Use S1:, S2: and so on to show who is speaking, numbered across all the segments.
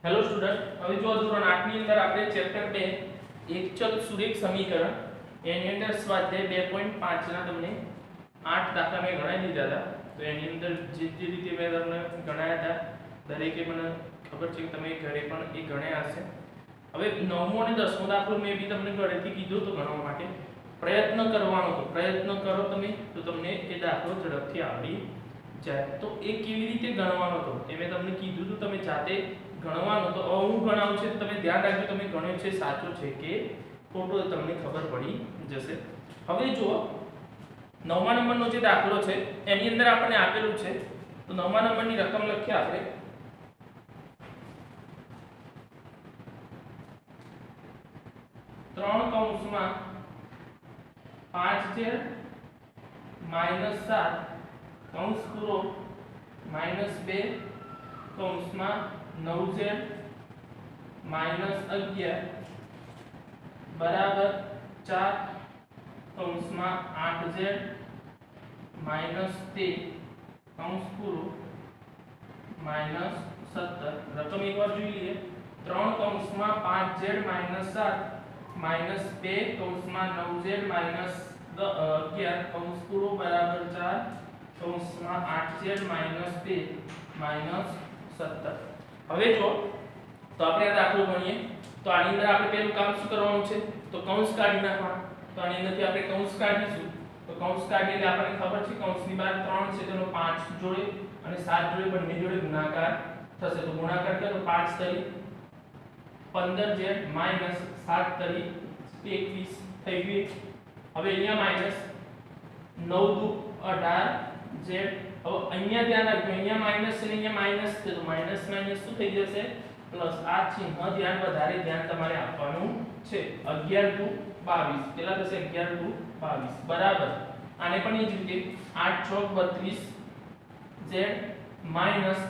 S1: Hello student, હવે જો ધોરણ 8 ની અંદર આપણે ચેપ્ટર 2 એકચલ સુરેખ સમીકરણ એની અંદર સ્વાધ્યાય 2.5 ના તમને 8 દાખલા મેં ગણાવી દીધા હતા. તો એની અંદર જે રીતે મેં તમને ગણાયા હતા દરેકે મને ખબર છે કે તમે ઘરે પણ એ ગણ્યા હશે. હવે 9મો અને 10મો દાખલો મેં બી તમને ઘરેથી કીધું તો ગણવા માટે પ્રયત્ન કરવાનો તો પ્રયત્ન કરો તમે તો તમને એ દાખલો ઝડપથી આવડી જાય. તો એ કેવી રીતે ગણવાનો તો એ મેં તમને કીધું તો તમે જાતે ગણવાનું. તો હું ગણાવું છે તમે ધ્યાન રાખજો તમે ગણ્યું છે સાચું છે કે ખોટું તમને ખબર પડી જશે. હવે જુઓ 9મા નંબરનો જે દાખલો છે એની અંદર આપણને આપેલું છે તો 9મા નંબરની રકમ લખીએ આપણે 3 કૌંસમાં 5z - 7 કૌંસ પૂરો -2 કૌંસમાં 9z - 11 બરાબર 4 કૌંસમાં 8z - 13 કૌંસ પૂરો -17. રકમ એકવાર જોઈ લઈએ. 3 કૌંસમાં 5z - 7 -2 કૌંસમાં 9z - 11 કૌંસ પૂરો બરાબર 4 કૌંસમાં 8z - 13 -17. હવે જો તો આપણે આ દાખલો ગણીએ તો આની અંદર આપણે પહેલું કામ શું કરવાનું છે તો કૌંસ કાઢી નાખવાનું. તો આની અંદરથી આપણે કૌંસ કાઢીશું તો કૌંસ કાઢીએ એટલે આપણને ખબર છે કૌંસની બહાર 3 છે તેનો 5 જોડે અને 7 જોડે બંને જોડે ગુણાકાર થશે. તો ગુણાકાર કરો તો 5 તરી 15z - 7 તરી 21 થઈ ગયું. હવે અહીંયા માઈનસ 9 દુ 18z. હવે અહીંયા ધ્યાન રાખજો અહીંયા માઈનસ છે ને અહીંયા માઈનસ છે તો માઈનસ માઈનસ શું થઈ જશે પ્લસ. આ ચિહ્ન ધ્યાન વધારે ધ્યાન તમારે આપવાનું છે. 11 દુ 22 કેટલા થશે 11 દુ 22 બરાબર. આને પણ એ જ રીતે 8 ચોક 32z માઈનસ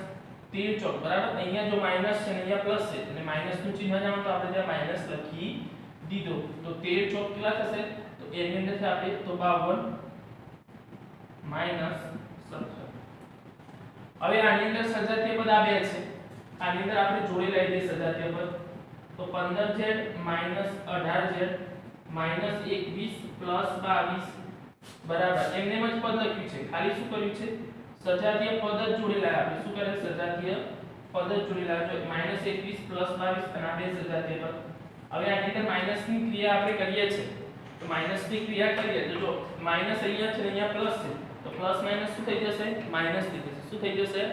S1: 13 ચોક બરાબર. અહીંયા જો માઈનસ છે ને અહીંયા પ્લસ છે અને માઈનસ નું ચિહ્ન જાણો તો આપણે ત્યાં માઈનસ લખી દીધો. તો 13 ચોક કેટલા થશે તો એની અંદરથી આપણે તો 52 માઈનસ 17. હવે આની અંદર સજાતીય પદ આ બે છે. આની અંદર આપણે જોડે લઈ દઈએ સજાતીય પદ તો 15z - 18z -21 + 22 બરાબર. એમને જ પદ લખ્યું છે ખાલી શું કર્યું છે સજાતીય પદ જ જોડે લાયા. આપણે શું કરે સજાતીય પદ જ જોડે લાયા. જો -21 + 22 અને આ બે સજાતીય પદ. હવે આની અંદર માઈનસ ની ક્રિયા આપણે કરીએ છીએ તો માઈનસ ની ક્રિયા કરીએ તો જો માઈનસ અહીંયા છે અહીંયા પ્લસ છે તો પ્લસ માઈનસ શું થઈ જશે માઈનસ થઈ જશે. શું થઈ જશે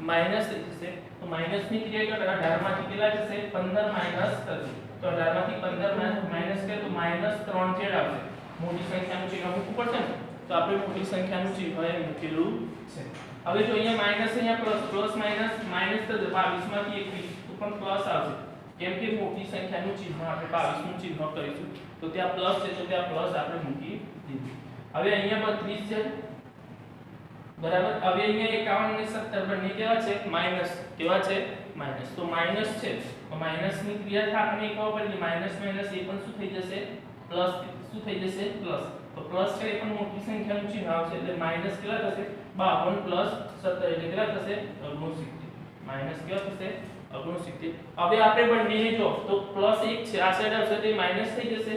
S1: માઈનસ થઈ જશે. તો માઈનસ ની ક્રિયા કરો 18 માંથી કેટલા જશે 15 માઈનસ 30. તો 18 માંથી 15 માઈનસ કરે તો -3z આવશે. મોટી સંખ્યાનું ચિહ્ન મૂકવું પડશે ને તો આપણે મોટી સંખ્યાનું ચિહ્ન એ મૂકેલું છે. હવે જો અહીંયા માઈનસ અહીંયા પ્લસ પ્લસ માઈનસ માઈનસ તો 22 માંથી 21 તો પણ પ્લસ આવશે. કેમ કે મોટી સંખ્યાનું ચિહ્ન આપણે 22 નું ચિહ્ન કરીશું તો ત્યાં પ્લસ છે તો ત્યાં પ્લસ આપણે મૂકી દીધું. હવે અહીંયા 32 છે બરાબર. હવે અહીંયા 51 અને 17 બંને કેવા છે માઈનસ. કેવા છે માઈનસ. તો માઈનસ છે તો માઈનસ ની ક્રિયા થાય આપણે ખબર પડી માઈનસ માઈનસ એ પણ શું થઈ જશે પ્લસ. શું થઈ જશે પ્લસ. તો પ્લસ છે એ પણ મોટી સંખ્યાનું ચિહ્ન આવશે એટલે માઈનસ કેટલા થશે 52 + 17 એટલે કેટલા થશે 69. માઈનસ કેટલા થશે 69. હવે આપણે બંનેને જો તો +1 છે આ સાઈડ આવશે તો માઈનસ થઈ જશે.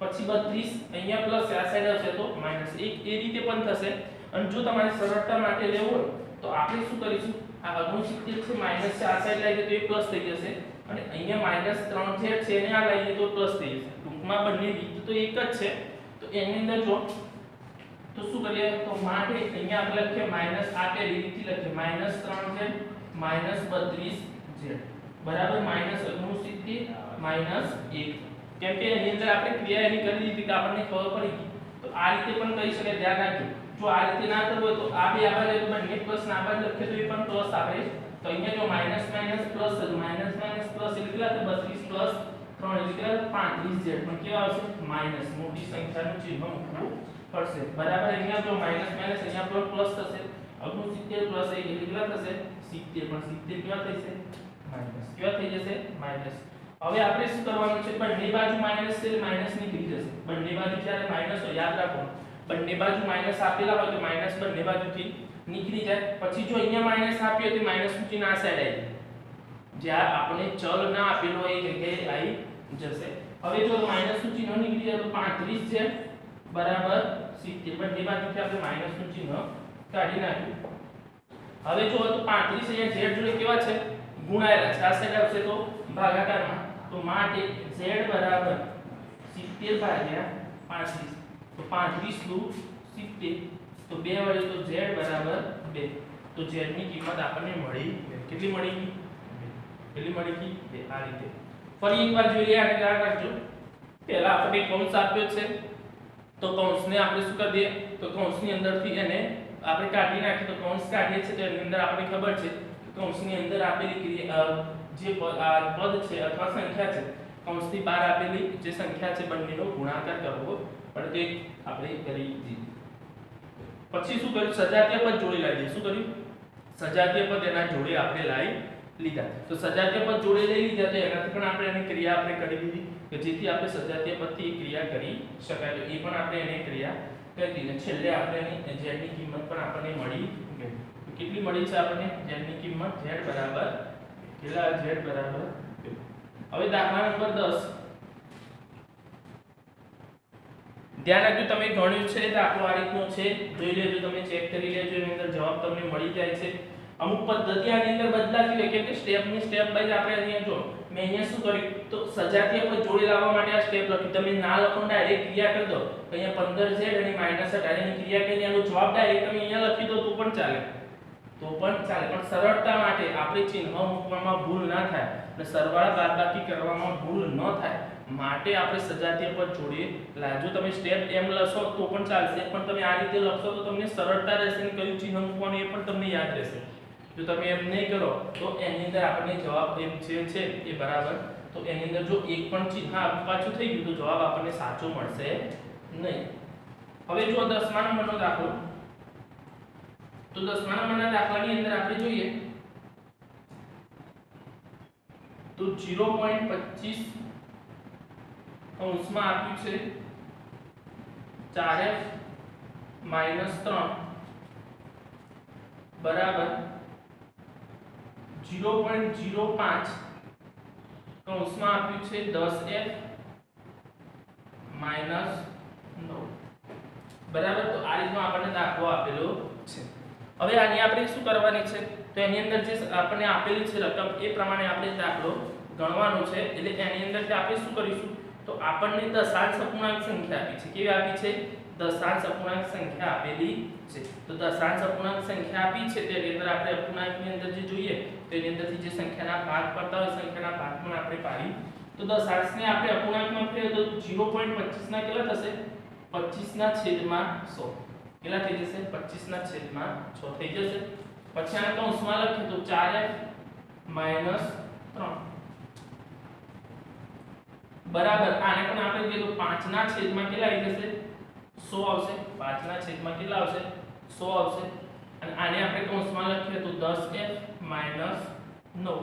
S1: પછી 32 અહીંયા પ્લસ છે આ સાઈડ આવશે તો -1 એ રીતે પણ થશે. અને જો તમારે સરળતા માટે લેવું હોય તો આપણે શું કરીશું આ 69 છે માઈનસ છે આ સાઈડ લઈએ તો એ પ્લસ થઈ જશે અને અહીંયા -3z છે ને આ લઈએ તો પ્લસ થઈ જશે. ટૂંકમાં બંને રીત તો એક જ છે. તો એની અંદર જો તો શું કરીએ તો માટે અહીંયા આપણે લખીએ માઈનસ આ પેલી રીતથી લખીએ -3z -32z બરાબર -69 -1. કેમ કે એની અંદર આપણે ક્રિયા એની કરી દીધી કે આપણને ખબર પડી ગઈ. તો આ રીતે પણ કરી શકાય ધ્યાન રાખજો. જો આ રીતે ના કરવું હોય તો આ બે આવા લે તો બંને પ્લસ ના આવા લખીએ તો એ પણ પ્લસ આવે. તો અહીંયા જો માઈનસ માઈનસ પ્લસ છે માઈનસ માઈનસ પ્લસ એટલે કેટલા થાય 32 + 3 એટલે કેટલા 35z પણ કેવા આવશે માઈનસ. મોટી સંખ્યાનું ચિહ્ન મૂકવું પડશે બરાબર. અહીંયા જો માઈનસ માઈનસ અહીંયા પણ પ્લસ થશે 69 + 1 એટલે કેટલા થશે 70 પણ 70 કેવા થશે માઈનસ. કેવા થઈ જશે માઈનસ. હવે આપણે શું કરવાનું છે બંને બાજુ માઈનસ છે માઈનસ નીકળી જશે. બંને બાજુ જ્યારે માઈનસ હોય યાદ રાખો બંને બાજુ માઈનસ આપેલા હોય તો માઈનસ બંને બાજુથી નીકળી જાય. પછી જો અહીંયા માઈનસ આપ્યો તો માઈનસ નું ચિહ્ન આ સાઈડ આવી જાય જ્યાં આપણે ચલ ના આપેલો હોય એ જગ્યાએ આવી જશે. હવે જો માઈનસ નું ચિહ્ન નીકળી જાય તો 35 છે બરાબર 70 બંને બાજુથી આપણે માઈનસ નું ચિહ્ન કાઢી નાખ્યું. હવે જો તો 35 અહીંયા z જોડે કેવા છે ગુણાયેલા છે, આ સાઈડ આવશે તો ભાગાકારમાં, તો માટે z બરાબર 70 ભાગ્યા 35, તો 35 નું 70, તો 2 વડે તો z બરાબર 2, તો z ની કિંમત આપણને મળી. કેટલી મળી? કેટલી મળી? 2. આ રીતે ફરી એકવાર જોઈએ, આને યાદ રાખજો. પહેલા આપણે કૌંસ આપ્યો છે તો કૌંસને આપણે શું કરી દઈએ, તો કૌંસની અંદરથી એને આપણે કાઢી નાખીએ, તો કૌંસ કાઢીએ છીએ તો એની અંદર આપણે ખબર છે કૌંસની અંદર આપેલી જે પદ છે અથવા સંખ્યા છે, કૌંસથી બહાર આપેલી જે સંખ્યા છે બંનેનો ગુણાકાર કરવો પડે. તો આપણે કરી દીધું. પછી શું કર્યું? સજાતીય પદ જોડે લાવીએ. શું કર્યું? સજાતીય પદ એના જોડે આપણે લાવી લીધા. તો સજાતીય પદ જોડે લઈ લીધા તો એનાથી પણ આપણે એની ક્રિયા આપણે કરી દીધી કે જેથી આપણે સજાતીય પદથી ક્રિયા કરી શકાય. તો એ પણ આપણે એને ક્રિયા કરી દીધી. છેલ્લે આપણે એની z ની કિંમત પણ આપણને મળી ગઈ. કેટલી મળી છે આપણને z ની કિંમત? z બરાબર કેટલા? z બરાબર 2. હવે દાખલા નંબર 10 ધ્યાન રાખજો. તમે ગણ્યું છે દાખલો આ રીતનો છે, જોઈ લેજો, તમે ચેક કરી લેજો, એની અંદર જવાબ તમને મળી જાય છે. અમુક પદ્ધતિ આની અંદર બદલાતી હોય કેમ કે સ્ટેપ ની સ્ટેપ બાય આપણે અહીંયા જો મેં અહીંયા શું કર્યું, તો સજાતીય પદ જોડે લાવવા માટે આ સ્ટેપ લખ્યું. તમે ના લખો ડાયરેક્ટ ક્રિયા કરી દો તો અહીંયા 15z અને -18 એની ક્રિયા કરીને એનો જવાબ ડાયરેક્ટ તમે અહીંયા લખી દો તો પણ ચાલે, પણ સરળતા માટે આપણે ચિહ્ન મૂકવામાં ભૂલ ના થાય અને સરવાળા બાદબાકી કરવામાં ભૂલ ન થાય માટે આપણે સજાતીય પદ જોડે લાવજો. તમે સ્ટેપ એમ લખો તો પણ ચાલશે, પણ તમે આ રીતે લખશો તો તમને સરળતા રહેશે અને કયું ચિહ્ન મૂકવાનું એ પણ તમને યાદ રહેશે. જો તમે એમ નહીં કરો તો એની અંદર આપણને જવાબ એમ જે છે એ બરાબર, તો એની અંદર જો એક પણ ચિહ્ન પાછું થઈ ગયું તો જવાબ આપણને સાચો મળશે નહીં. હવે જો 10મા નંબરનો દાખલો, તો 10મા નંબરના દાખલાની અંદર આપણે જોઈએ તો 0.25 કૌંસમાં આપ્યું છે 4f - 3 બરાબર 0.05 કૌંસમાં આપ્યું છે 10f - 9 બરાબર. તો આ રીતનો આપણને દાખલો આપેલો છે. હવે આની આપણે શું કરવાની છે, તો એની અંદર જે આપણને આપેલી છે રકમ એ પ્રમાણે આપણે દાખલો ગણવાનો છે. એટલે એની અંદર આપણે શું કરીશું, તો આપણને દશાંશ અપૂર્ણાંક સંખ્યા આપી છે. કેવી આપી છે? દશાંશ અપૂર્ણાંક સંખ્યા આપેલી છે. તો દશાંશ અપૂર્ણાંક સંખ્યા આપી છે તેની અંદર આપણે અપૂર્ણાંકની અંદર જે જોઈએ તો એની અંદરથી જે સંખ્યાના ભાગ પડતા હોય સંખ્યાના ભાગ પણ આપણે પાડી. તો દશાંશને આપણે અપૂર્ણાંકમાં ફેરવીએ તો 0.25 ના કેટલા થશે? 25/100. કેટલા થઈ જશે? 25/6 થઈ જશે. પછી આને કૌંસમાં લખીએ તો 4f - 3 બરાબર. આને પણ આપણે કીધું 5/છેદમાં કેટલા આવી જશે? 100 આવશે. 5/છેદમાં કેટલા આવશે? 100 આવશે. અને આને આપણે કૌંસમાં લખીએ તો 10f - 9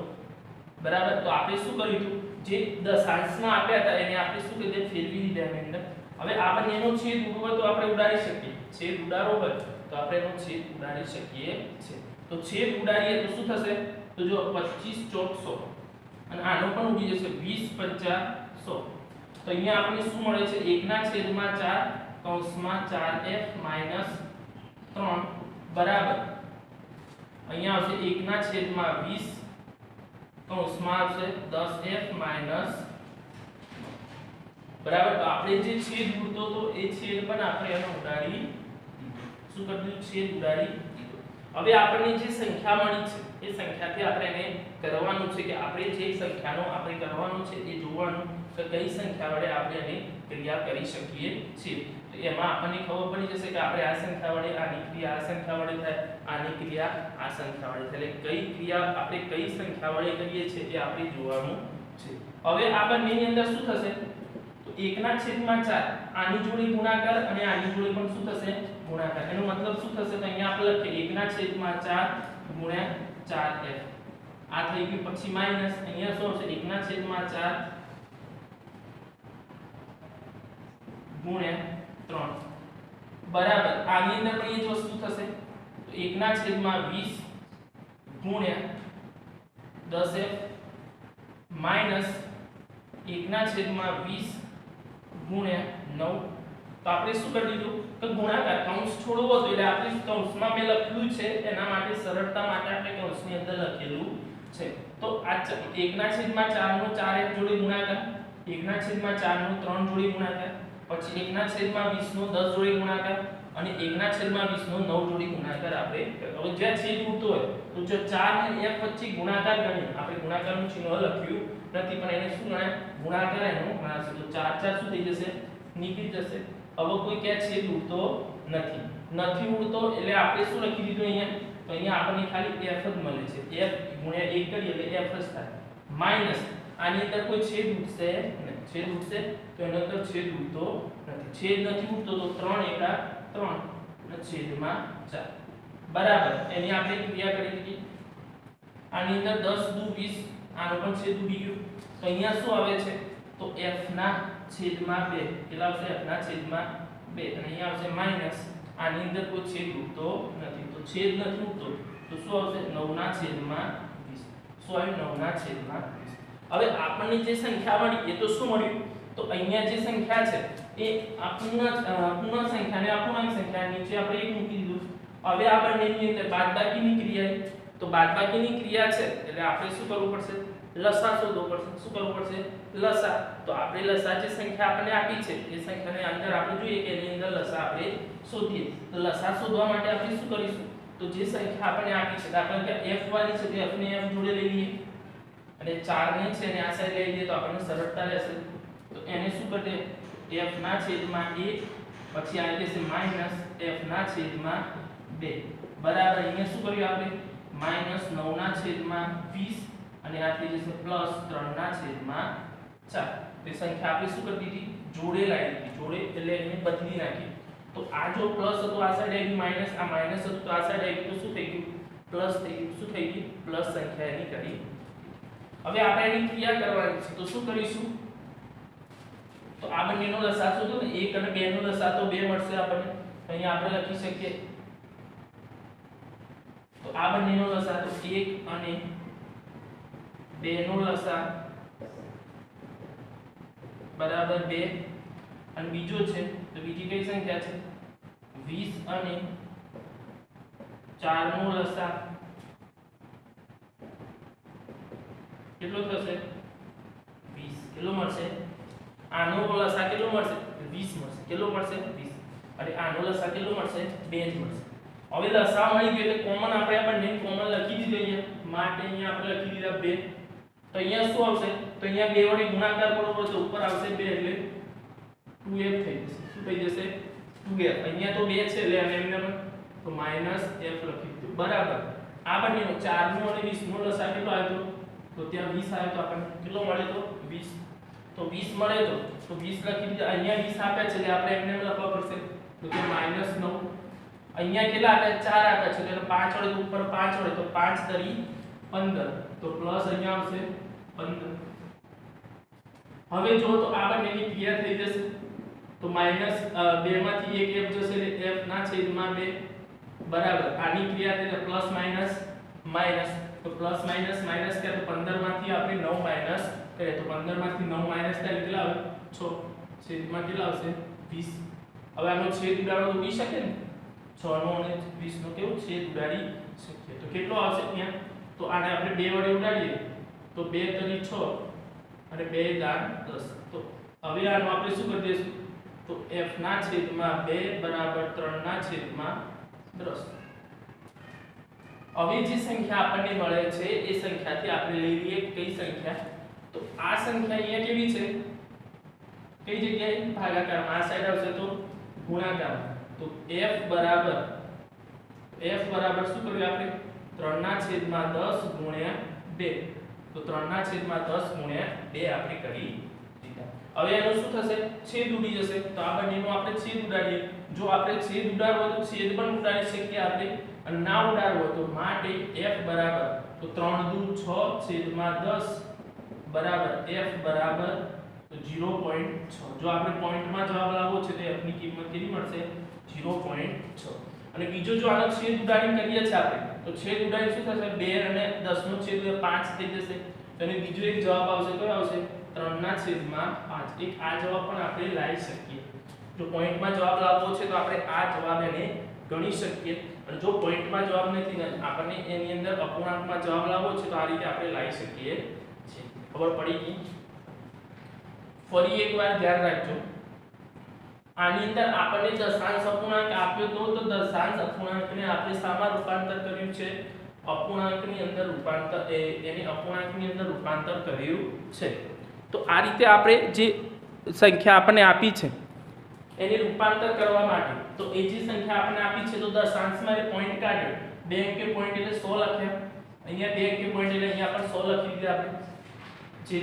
S1: બરાબર. તો આપણે શું કર્યું હતું, જે દશાંશમાં આપ્યા હતા એને આપણે શું કરી દે? ફેરવી દીધા એની અંદર. હવે આ બંનેનો છેદ ઉડવો તો આપણે ઉડાડી શકીએ. છેદ ઉડાડવો હોય તો આપણે એનો છેદ ઉડાડી શકીએ છે. તો છેદ ઉડાડીએ તો શું થશે? તો જો 25 × 100 અને આનો પણ ઉડી જશે 20 × 50 100. તો અહીંયા આપણને શું મળે છે? 1/4 કૌંસમાં 4f - 3 બરાબર. અહીંયા આવશે 1/20 કૌંસમાં આવશે 10f - બરાબર. તો આપણે જે છેદ ઉડતો તો એ છેદ પણ આપણે એને ઉડાડી શું કરી દીધું? છેદ ઉડાડી દીધો. હવે આપણને જે સંખ્યા મળી છે એ સંખ્યાથી આપણે એને કરવાનું છે કે આપણે જે સંખ્યાનો આપણે કરવાનું છે એ જોવાનું કે કઈ સંખ્યા વડે આપણે એની ક્રિયા કરી શકીએ છીએ. તો એમાં આપણને ખબર પડી જશે કે આપણે આ સંખ્યા વડે આની ક્રિયા આ સંખ્યા વડે થાય, આની ક્રિયા આ સંખ્યા વડે થાય. એટલે કઈ ક્રિયા આપણે કઈ સંખ્યા વડે કરીએ છીએ એ આપણે જોવાનું છે. હવે આ બંનેની અંદર શું થશે? તો 1/4 આની જોડે ગુણાકાર અને આની જોડે પણ શું થશે? ગુણાકાર. એનો મતલબ શું થશે? તો અહીંયા આપણે લખીએ 1/4 × 4f. આ થઈ ગયું. પછી માઈનસ અહીંયા શું આવશે? 1/4 × 3 બરાબર. આની અંદર પણ એ જ વસ્તુ થશે. તો 1/20 × 10f માઈનસ 1/20 ગુણ્યા 9. તો આપણે શું કરી દીધું કે ગુણાકાર કૌંસ છોડવો તો એટલે આપણે કૌંસમાં મેં લખ્યું છે એના માટે સરળતા માટે આપણે કૌંસની અંદર લખેલું છે. તો આ 1/4 નો 4 એક જોડે ગુણાકાર, 1/4 નો 3 જોડે ગુણાકાર, પછી 1/20 નો 10 જોડે ગુણાકાર અને 1/20 નો 9 જોડે ગુણાકાર આપણે. હવે જ્યાં છેદ ઉડતો હોય તો જો 4 ને f વચ્ચે ગુણાકાર ગણીએ, આપણે ગુણાકારનું ચિહ્ન લખ્યું નથી પણ એને શું ગણાય ગુણાકાર એનો ગણાશે. તો 4 4 શું થઈ જશે નીકળી જશે. હવે કોઈ ક્યાં છેદ ઉડતો નથી ઉડતો એટલે આપણે શું લખી દીધું અહીંયા, તો અહીંયા આપણને ખાલી f જ મળે છે. f ગુણ્યા 1 કરીએ એટલે f જ થાય. માઈનસ આની અંદર કોઈ છેદ ઉડશે નહીં. છેદ ઉડશે તો એની અંદર છેદ ઉડતો નથી. છેદ નથી ઉડતો તો 3 એકા 3 અને છેદમાં 4 બરાબર એની આપણે ક્રિયા કરી દીધી. આની અંદર 10 દુ 20 આનો પણ છેદ ઉડી ગયો. તો અહીંયા શું આવે છે તો f ના છેદમાં 2 કેટલા આવશે f ના છેદમાં 2 અને અહીંયા આવશે માઈનસ આની અંદર કોઈ છેદ ઉડતો નથી. તો છેદ નથી ઉડતો તો શું આવશે 9 ના છેદમાં 20. શું આવ્યું 9 ના છેદમાં 20. હવે આપણને જે સંખ્યા મળી એ તો શું મળ્યું તો અહીંયા જે સંખ્યા છે એ પૂર્ણ સંખ્યા અને અપૂર્ણાંક સંખ્યા નીચે આપણે એક મૂકી દીધું. હવે આ બંનેની અંદર બાદબાકીની ક્રિયા, તો બાદબાકીની ક્રિયા છે એટલે આપણે શું કરવું પડશે લસા શોધવો પડશે. શું કરવું પડશે લસા. તો આપણે લસા જે સંખ્યા આપણને આપી છે એ સંખ્યાને અંદર આપણે જોઈએ કે એની અંદર લસા આપણે શોધીએ. તો લસા શોધવા માટે આપણે શું કરીશું તો જે સંખ્યા આપણને આપી છે દાખલા કે f વાળી છે તો f ને f જોડે લઈ લઈએ અને 4 ને છે ને આ સાઈડ લઈ લઈએ તો આપણને સરળતા રહેશે. તો એને શું કરીએ f ના છેદમાં 1 પછી આ રીતે છે માઈનસ f ના છેદમાં 2 બરાબર. અહીંયા શું કર્યું આપણે માઈનસ 9 ના છેદમાં 20 અને આ થઈ જશે પ્લસ 3 ના છેદમાં 4. તે સંખ્યા આપણે શું કરી દીધી જોડે લાવી દીધી. જોડે એટલે એને બદલી નાખી. તો આ જો પ્લસ હતો આ સાઈડ આવી માઈનસ, આ માઈનસ હતું તો આ સાઈડ આવી તો શું થઈ ગયું પ્લસ થઈ ગયું. શું થઈ ગયું પ્લસ સંખ્યા એની કરી. હવે આપણે એની ક્રિયા કરવાની છે તો શું કરીશું તો આ બંનેનો લસા શોધો ને 1 અને 2 નો લસા તો 2 મળશે આપણને. અહીંયા આપણે લખી શકીએ તો આ બંનેનો લસા તો 1 અને 2 નો લસા બરાબર 2 અને બીજો છે તો બીજી કઈ સંખ્યા છે 20 અને 4 નો લસા કેટલો થશે 20. કેટલો મળશે આનો લસા કેટલો મળશે 20 મળશે. કેટલો મળશે 20 અને આનો લસા કેટલો મળશે 2 જ મળશે. હવે લસા મળી ગયો એટલે કોમન આપણે આ બંને કોમન લખી દીધું અહીંયા માટે અહીંયા આપણે લખી દીધા 2. તો અહીંયા શું આવશે તો અહીંયા 2 વડે ગુણાકાર કરવો તો ઉપર આવશે 2 એટલે 2f થઈ જશે. શું થઈ જશે 2f. અહીંયા તો 2 છે એટલે આને એમને તો માઈનસ f લખી દીધું બરાબર. આ બંનેનો 4 નો અને 20 નો લસા કેટલો આવ્યો તો ત્યાં 20 આવ્યો તો આપણને કેટલો મળે તો 20. તો 20 મળે તો 20 લખી દીધા. અહીંયા 20 આપ્યા છે એટલે આપણે એમને લખવા પડશે તો કે -9. અહીંયા કેટલા આપ્યા 4 આપ્યા છે એટલે 5 વડે ઉપર 5 વડે તો 5 તરી 15 તો પ્લસ અહીંયા આવશે 15. હવે જો તો આ બંનેની ક્રિયા થઈ જશે તો -2 માંથી 1 f જશે એટલે f ના છેદમાં 2 બરાબર. આની ક્રિયા થઈ એટલે પ્લસ માઈનસ માઈનસ તો પ્લસ માઈનસ માઈનસ કે તો 15 માંથી આપણે 9 માઈનસ કરીએ તો 15 માંથી 9 માઈનસ થાય કેટલા આવે 6 છેદમાં કેટલા આવશે 20. હવે આનો છેદ ઉડાડવો તો ઉડી શકે ને 6 નો અને 20 નો કેવો છેદ ઉડાડી શકીએ તો કેટલો આવશે ત્યાં તો આને આપણે 2 વડે ઉડાડીએ તો 2 તરી 6 અને 2 દાન 10. તો હવે આનો આપણે શું કરી દઈશું તો f ના છેદમાં 2 બરાબર 3 ના છેદમાં 10. હવે જે સંખ્યા આપણને મળે છે એ સંખ્યાથી આપણે લઈ લઈએ કઈ સંખ્યા તો આ સંખ્યા અહીંયા કેવી છે કઈ જગ્યાએ ભાગાકારમાં આ સાઈડ આવશે તો ગુણાકાર. તો f બરાબર શું કર્યું આપણે 3 ના છેદમાં 10 ગુણ્યા 2 તો 3 ના છેદમાં 10 ગુણ્યા 2 આપણે કરી દીધા. હવે એનું શું થશે છેદ ઉડી જશે તો આ બંનેનો આપણે છેદ ઉડાડીએ. જો આપણે છેદ ઉડાડવો તો છેદ પણ ઉડાડી શકીએ આપણે અને ના ઉડાડવો તો માટે f બરાબર તો 3 દુ 6 છેદમાં 10 બરાબર f બરાબર તો 0.6. જો આપણે પોઈન્ટમાં જવાબ લાવવો છે તો f ની કિંમત કેટલી મળશે 0.6. અને બીજો જો આનો છેદ ઉડાડીને કરીએ છે આપણે તો છેદ ઉડાડી શું થશે 2 અને 10 નો છેદ 5 થઈ જશે તો એનો બીજો એક જવાબ આવશે કયો આવશે 3/5 એક આ જવાબ પણ આપણે લાવી શકીએ જો પોઈન્ટમાં જવાબ લાવવો છે તો આપણે આ જવાબ એને ગણી શકીએ અને જો પોઈન્ટમાં જવાબ નથી ને આપણને એની અંદર અપૂર્ણાંકમાં જવાબ લાવવો છે તો આ રીતે આપણે લાવી શકીએ છીએ ખબર પડી ગઈ ફરી એકવાર ધ્યાન રાખજો આની અંદર આપણને દશાંશ અપૂર્ણાંક આપ્યો તો દશાંશ અપૂર્ણાંકને આપણે શામાં રૂપાંતર કર્યું છે અપૂર્ણાંકની અંદર રૂપાંતર એને અપૂર્ણાંકની અંદર રૂપાંતર કર્યું છે તો આ રીતે આપણે જે સંખ્યા આપણને આપી છે એને રૂપાંતર કરવા માટે તો એ જે સંખ્યા આપણને આપી છે તો દશાંશમાં એ પોઈન્ટ કાઢ્યો 2 અંકે પોઈન્ટ એટલે 100 લખ્યા અહીંયા 2 અંકે પોઈન્ટ એટલે અહીંયા આપણે 100 લખી દીધા આપણે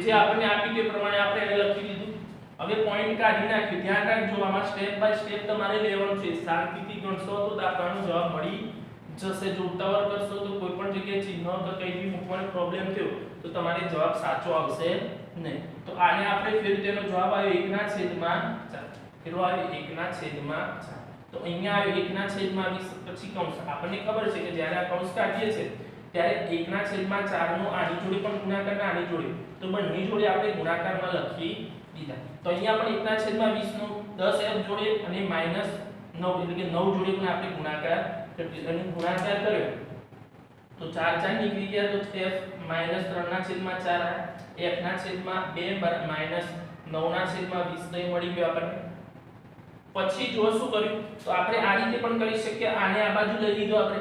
S1: જે આપણને આપી તે પ્રમાણે આપણે એને લખી દીધું હવે પોઈન્ટ કાઢી નાખ્યું ધ્યાન રાખજો આમાં સ્ટેપ બાય સ્ટેપ તમારે લેવાનું છે શાંતિથી ગણશો તો દાખલાનો જવાબ મળી જશે જો ઉતાવળ કરશો તો કોઈ પણ જગ્યાએ ચિહ્ન કે કંઈ બી મૂકવાનો પ્રોબ્લેમ થયો તો તમારે જવાબ સાચો આવશે નહીં તો આને આપણે ફેર તેનો જવાબ આવ્યો 1/4 કેટલો આવ્યો 1/4 તો અહીંયા આવ્યો 1/20 પછી કૌંસ આપણને ખબર છે કે જ્યારે આ કૌંસ કાઢીએ છે ત્યારે 1/4 નો આની જોડે પણ ગુણાકાર ના આની જોડે તો બંને જોડે આપણે ગુણાકારમાં લખી દીધા તો અહીંયા પણ 1/20 નો 10f જોડે અને -9 એટલે કે 9 જોડે પણ આપણે ગુણાકાર અને ગુણાકાર કર્યો તો 4 4 નીકળી ગયા તો f -3/4 f ના છેદમાં 2 -9/20 તો મળી ગયો આપણને પછી જો શું કર્યું તો આપણે આ રીતે પણ કરી શકીએ આને આ બાજુ લઈ લીધો આપણે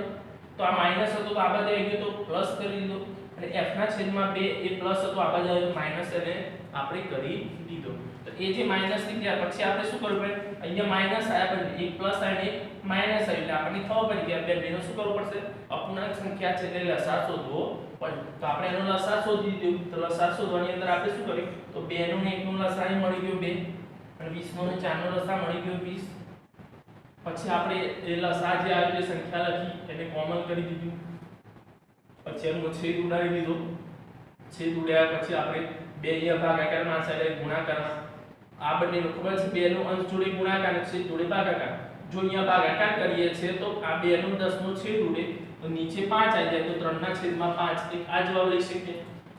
S1: તો આ માઈનસ હતો તો આ બાજુ આવી ગયો તો પ્લસ કરી દીધો અને f ના છેદમાં 2 એ પ્લસ હતો આ બાજુ આવ્યો માઈનસ અને આપણે કરી દીધો તો એ જે માઈનસ થી ગયા પછી આપણે શું કરવું પડે અહીંયા માઈનસ આયા પણ એક પ્લસ અને એક માઈનસ આવ્યું એટલે આપણને ખબર પડી કે બે બેનો શું કરવું પડશે અપૂર્ણાંક સંખ્યા છે એટલે લસાઅ શોધવો પડે તો આપણે એનો લસાઅ શોધી દીધું તો લસાઅ શોધવાની અંદર આપણે શું કર્યું તો 2 નો ને 1 નો લસાઅ મળી ગયો 2 અને 20 નો ને 4 નો લસાઅ મળી ગયો 20 પછી આપણે એ લસાઅ જે આવ્યો તે સંખ્યા લખી એને કોમન કરી દીધું પછી એનો છેદ ઉડાડી દીધો છેદ ઉડાડ્યા પછી આપણે 2 અહીંયા ભાગાકારમાં છે ગુણાકારમાં આ બંનેનો ખબર છે 2 નો અંશ જોડે ગુણાકાર અને છેદ જોડે ભાગાકાર જો અહીંયા ભાગાકાર કરીએ છે તો આ 2 નો 10 નો છેદ ઉડે તો નીચે 5 આવી જાય તો 3/5 એક આ જવાબ લઈ શકીએ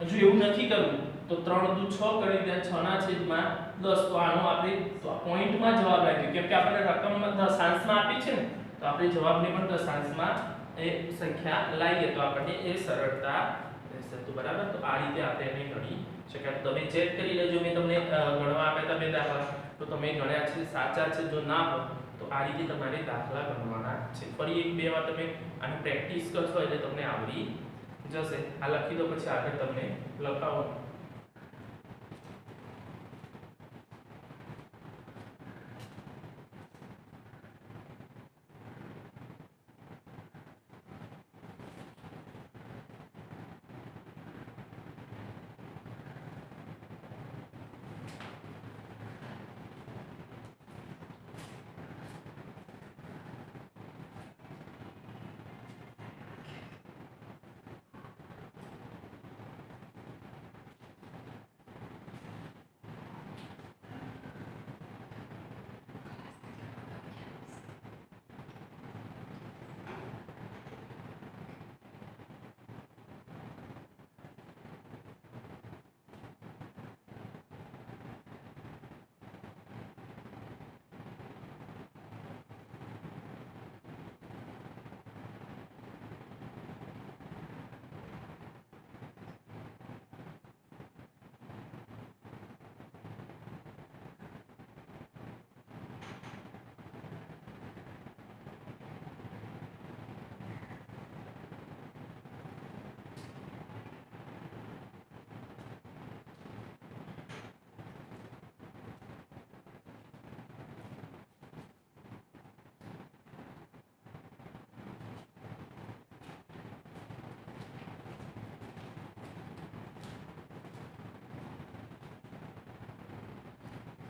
S1: જો એવું નથી કરવું તો 3 દુ 6 કરી દે 6/10 તો આનો આપણે તો આ પોઈન્ટમાં જવાબ આવ્યો કેમ કે આપણે રકમમાં દશાંશમાં આપી છે ને તો આપણે જવાબને પણ દશાંશમાં એ સંખ્યા લાવીએ તો આપણને એ સરળતા રહેશે તો બરાબર તો આ રીતે આપણે એને ગણી શકાય તમે ચેક કરી લેજો મેં તમને ગણવા આપ્યા હતા બે દાખલા તો તમે ગણ્યા છે સાચા છે જો ના હોય તો આ રીતે તમારે દાખલા ગણવાના છે ફરી એક બે વાર તમે આની પ્રેક્ટિસ કરશો એટલે તમને આવડી જશે આ લખી દો પછી આગળ તમને લખાવો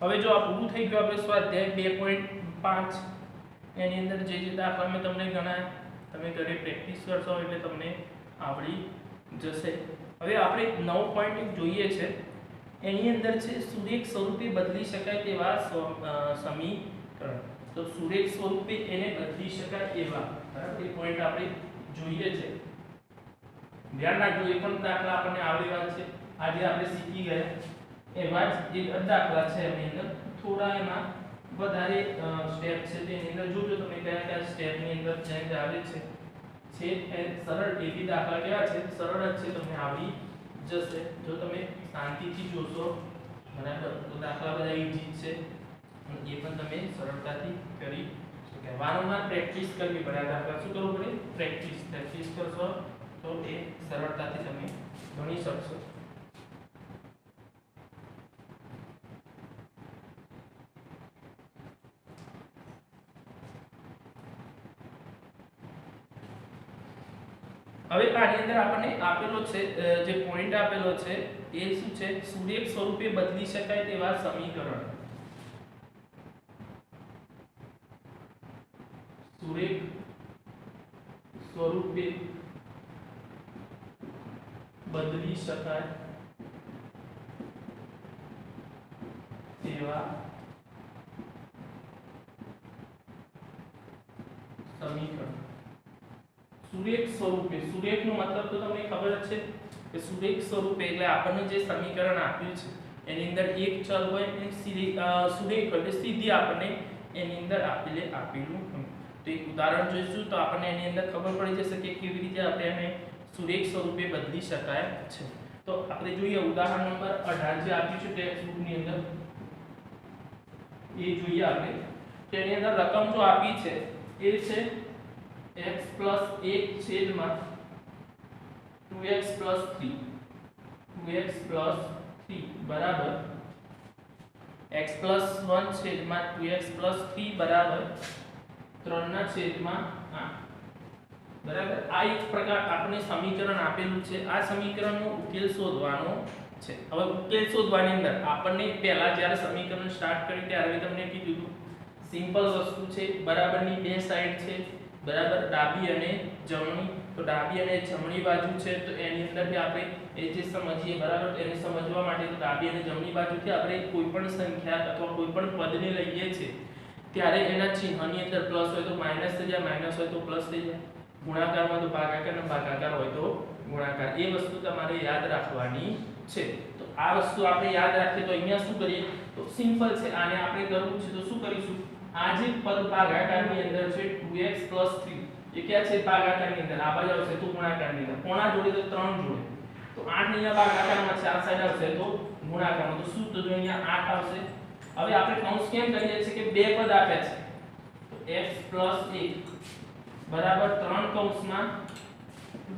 S1: હવે જો આ પૂરું થઈ ગયું આપણે સ્વાધ્યાય 2.5 એની અંદર જે જે દાખલા મેં તમને ગણાયા તમે ઘરે પ્રેક્ટિસ કરશો એટલે તમને આવડી જશે હવે આપણે 9.1 જોઈએ છે એની અંદર છે સુરેખ સ્વરૂપે બદલી શકાય તેવા સમીકરણ તો સુરેખ સ્વરૂપે એને બદલી શકાય એવા બરાબર એ પોઈન્ટ આપણે જોઈએ છે। ધ્યાન રાખજો, એ પણ દાખલા આપણને આવડી વાત છે, આજે આપણે શીખી ગયા એવા જ એક દાખલા છે એની અંદર થોડા એમાં વધારે સ્ટેપ છે, તેની અંદર જોજો તમે કયા કયા સ્ટેપની અંદર ચેન્જ આવે છે એ સરળ એવી દાખલા કેવા છે, સરળ જ છે, તમને આવડી જશે જો તમે શાંતિથી જોશો, બરાબર। તો દાખલા બધા ઈઝી છે અને એ પણ તમે સરળતાથી કરી શકો। વારંવાર પ્રેક્ટિસ કરવી પડે, આ દાખલા શું કરવું પડે, પ્રેક્ટિસ કરશો તો એ સરળતાથી તમે ગણી શકશો। હવે આની અંદર આપણને આપેલો છે જે પોઈન્ટ આપેલો છે એ શું છે, સુરેખ સ્વરૂપે બદલી શકાય તેવા સમીકરણ, સુરેખ સ્વરૂપે બદલી શકાય તેવા સમીકરણ। સુરેખ સ્વરૂપે, સુરેખનો મતલબ તો તમને ખબર જ છે કે સુરેખ સ્વરૂપે એટલે આપણને જે સમીકરણ આપ્યું છે એની અંદર એક ચલ હોય અને સુરેખ એટલે સીધી આપણને એની અંદર આપેલું હોય। તો એક ઉદાહરણ જોઈશું તો આપણને એની અંદર ખબર પડી જશે કે કેવી રીતે આપણે એને સુરેખ સ્વરૂપે બદલી શકાય છે। તો આપણે જોઈએ ઉદાહરણ નંબર 18 જે આપ્યું છે ટેક્સ્ટ બુક ની અંદર, એ જોઈએ આપણે। તેની અંદર રકમ જો આપી છે એ છે x + 1 છેદમાં 2x + 3, 2x + 3 બરાબર x + 1 છેદમાં 2x + 3 બરાબર 3/8 બરાબર। આ એક પ્રકાર આપણે સમીકરણ આપેલું છે, આ સમીકરણનો ઉકેલ શોધવાનો છે। હવે ઉકેલ શોધવાની અંદર આપણને પહેલા જ્યારે સમીકરણ સ્ટાર્ટ કર્યું ત્યારે મેં તમને કીધું સિમ્પલ વસ્તુ છે, બરાબરની બે સાઈડ છે, બરાબર, ડાબી અને જમણી। તો ડાબી અને જમણી બાજુ છે તો એની અંદર બી આપણે એ જે સમજીએ, બરાબર, એને સમજવા માટે તો ડાબી અને જમણી બાજુથી આપણે કોઈ પણ સંખ્યા અથવા કોઈ પણ પદને લઈએ છીએ ત્યારે એના ચિહ્નની અંદર પ્લસ હોય તો માઈનસ થઈ જાય, માઈનસ હોય તો પ્લસ થઈ જાય, ગુણાકારમાં તો ભાગાકાર અને ભાગાકાર હોય તો ગુણાકાર। એ વસ્તુ તમારે યાદ રાખવાની છે। તો આ વસ્તુ આપણે યાદ રાખીએ તો અહીંયા શું કરીએ તો સિમ્પલ છે, આને આપણે કરવું છે તો શું કરીશું, આ જે પદ ભાગાકારની અંદર છે 2x + 3 એ ક્યાં છે ભાગાકારની અંદર, આ બાજુ આવશે તો ગુણાકારની અંદર, કોના જોડે તો 3 જોડે, તો 8 અહીંયા ભાગાકારમાં છે, આ સાઈડ આવશે તો ગુણાકારમાં, તો શું તો જો અહીંયા 8 આવશે। હવે આપણે કૌંસ કેમ કરીએ છીએ કે બે પદ આપ્યા છે તો x + 1 બરાબર 3 કૌંસમાં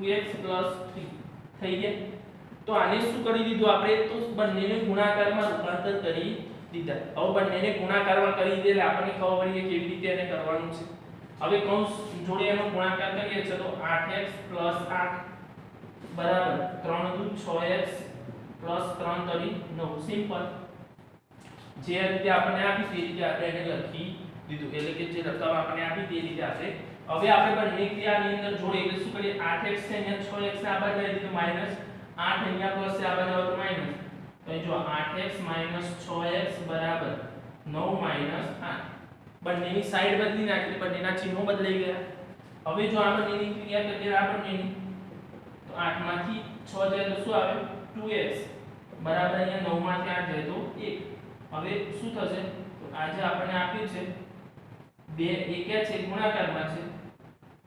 S1: 2x + 3 થઈ ગયા। તો આને શું કરી દીધું આપણે તો બંનેને ગુણાકારમાં રૂપાંતર કરી દીધા। હવે બંનેને ગુણાકારમાં કરી દીધા એટલે આપણને ખબર પડી કે કેવી રીતે એને કરવાનું છે। હવે કૌંસ જોડે એનો ગુણાકાર કરીએ છીએ તો 8x + 8 બરાબર 3 દુ 6x + 3 તરી 9, સિમ્પલ। જે રીતે આપણે આપી તે રીતે આપણે એને લખી દીધું, એટલે કે જે રકમ આપણે આપી તે રીતે આપણે હવે આપણે બંને ક્રિયાની અંદર જોડે એટલે શું કરીએ 8x છે અહીંયા 6x ને આ બાજુ આવી દીધું માઈનસ 8 અહીંયા પ્લસ છે આ બાજુ આવે તો માઈનસ, તો અહીં જો 8x - 6x બરાબર 9 - 8 બંનેની સાઈડ બદલી નાખી, બંનેના ચિહ્નો બદલાઈ ગયા। હવે જો આ બંનેની ક્રિયા કરીએ આ બંનેની તો 8 માંથી 6 જાય તો શું આવે 2x બરાબર અહીંયા 9 માંથી 8 જાય તો 1। હવે શું થશે તો આ જે આપણને આપ્યું છે બે એ ક્યાં છે ગુણાકારમાં છે,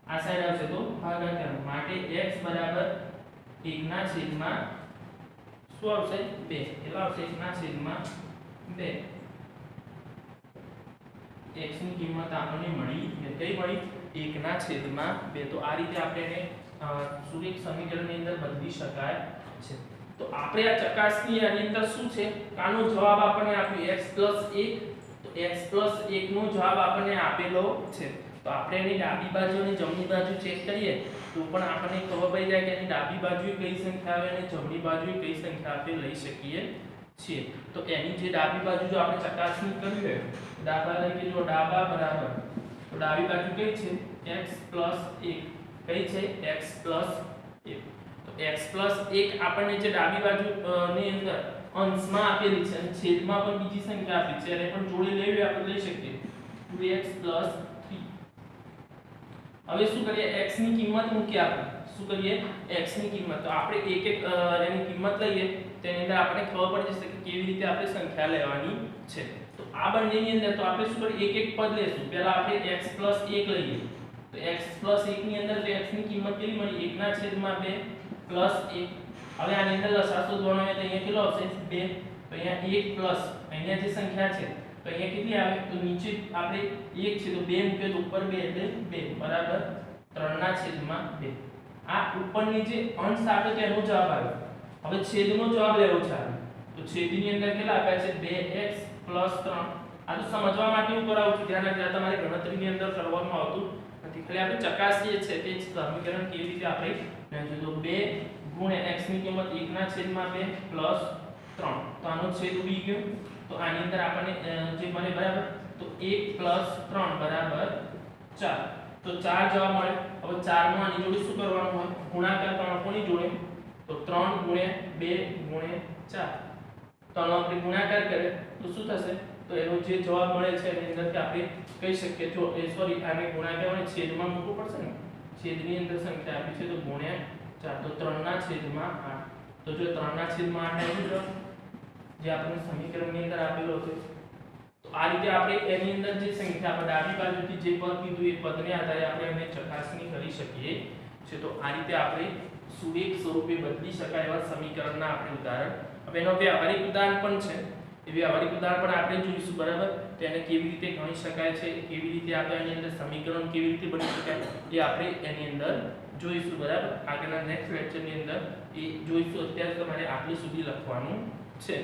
S1: આ સાઈડ આવશે તો ભાગાકારમાં, માટે x બરાબર 1/2 શું આવશે 2, કેટલા આવશે 1/2 x ની કિંમત આપણને મળી, કઈ મળી 1/2। તો આ રીતે આપણે એને સુરેખ સમીકરણની અંદર બદલી શકાય છે। તો આપણે આ ચકાસણી આની અંદર શું છે, આનો જવાબ આપણને આપ્યો x + 1, તો x + 1 નો જવાબ આપણને આપેલો છે। તો આપણે એની ડાબી બાજુ અને જમણી બાજુ ચેક કરીએ તો પણ આપણને ખબર પડી જાય કે એની ડાબી બાજુએ કઈ સંખ્યા આવે અને જમણી બાજુએ કઈ સંખ્યા આપણે લઈ શકીએ છીએ। તો એની જે ડાબી બાજુ જો આપણે ચકાસણી કરવી હોય, દાખલા તરીકે જો ડાબા બરાબર, તો ડાબી બાજુ કઈ છે x + 1, કઈ છે x + 1, તો x + 1 આપણને જે ડાબી બાજુ ની અંદર અંશમાં આપેલી છે અને છેદમાં પણ બીજી સંખ્યા આપી છે, એને પણ જોડે લેવી આપણે લઈ શકીએ 2x + 3 હવે શું કરીએ x ની કિંમત મૂકી આપણે શું કરીએ x ની કિંમત તો આપણે એક એક એની કિંમત લઈએ તેની અંદર આપણને ખબર પડી જશે કે કેવી રીતે આપણે સંખ્યા લેવાની છે તો આ બંનેની અંદર તો આપણે શું કરીએ એક એક પદ લેશું પહેલા આપણે x 1 લઈએ તો x 1 ની અંદર તો x ની કિંમત કેટલી મળી 1 ના છેદમાં 2 પ્લસ 1 હવે આની અંદર લસાઅ શોધવાનો હોય તો અહીંયા કેટલો આવશે 2 તો અહીંયા 1 પ્લસ અહીંયા જે સંખ્યા છે તો અહીંયા કેટલી આવે તો નીચે આપણે 1 છે તો 2 મૂકે તો ઉપર 2 એટલે 2 બરાબર 3 ના છેદમાં 2 આ ઉપરની જે અંશ આવે તેનો જવાબ આવ્યો હવે છેદનો જવાબ લેવો છે તો છેદની અંદર કેટલા આપ્યા છે 2x 3 આ તો સમજવા માટે હું કરાવું છું ધ્યાન રાખજો તમારે ગણતરીની અંદર કરવાનું આવતું નથી ખાલી આપણે ચકાસીએ છે તે સમીકરણ કેવી રીતે આપણે મેળવીશું તો 2 x ની કિંમત 1 ના છેદમાં 2 3 તો આનો છેદ ઉડી ગયો તો આની અંદર આપણને જે મળે બરાબર તો 1 3 બરાબર 4 તો 4 જવાબ મળે હવે 4 નો આની જોડે શું કરવાનું હોય ગુણાકાર કરવાનો કોની જોડે તો 3 * 2 * 4 તો આનો આપણે ગુણાકાર કરીએ તો શું થશે તો એનો જે જવાબ મળે છે એની અંદરથી આપણે કહી શકીએ જો સોરી આને ગુણાકાર અને છેદમાં મૂકવું પડશે ને છેદની અંદર સંખ્યા આપી છે તો ગુણ્યા 4 તો 3 ના છેદમાં 8 તો જો 3 ના છેદમાં 8 આવ્યું તો જે આપણે સમીકરણની અંદર આપેલો છે તો આ રીતે આપણે એની અંદર જે સંખ્યા આપણે ડાબી બાજુથી જે પદ કીધું એ પદને આધારે આપણે એને ચકાસણી કરી શકીએ છે તો આ રીતે આપણે સુરેખ સ્વરૂપે બદલી શકાય એવા સમીકરણના આપણે ઉદાહરણ હવે એનો વ્યવહારિક ઉદાહરણ પણ છે એ વ્યવહારિક ઉદાહરણ પણ આપણે જોઈશું બરાબર તેને કેવી રીતે ગણી શકાય છે કેવી રીતે આપણે એની અંદર સમીકરણ કેવી રીતે બની શકાય એ આપણે એની અંદર જોઈશું બરાબર આગળના નેક્સ્ટ લેક્ચરની અંદર એ જોઈશું અત્યારે તમારે આટલી સુધી લખવાનું છે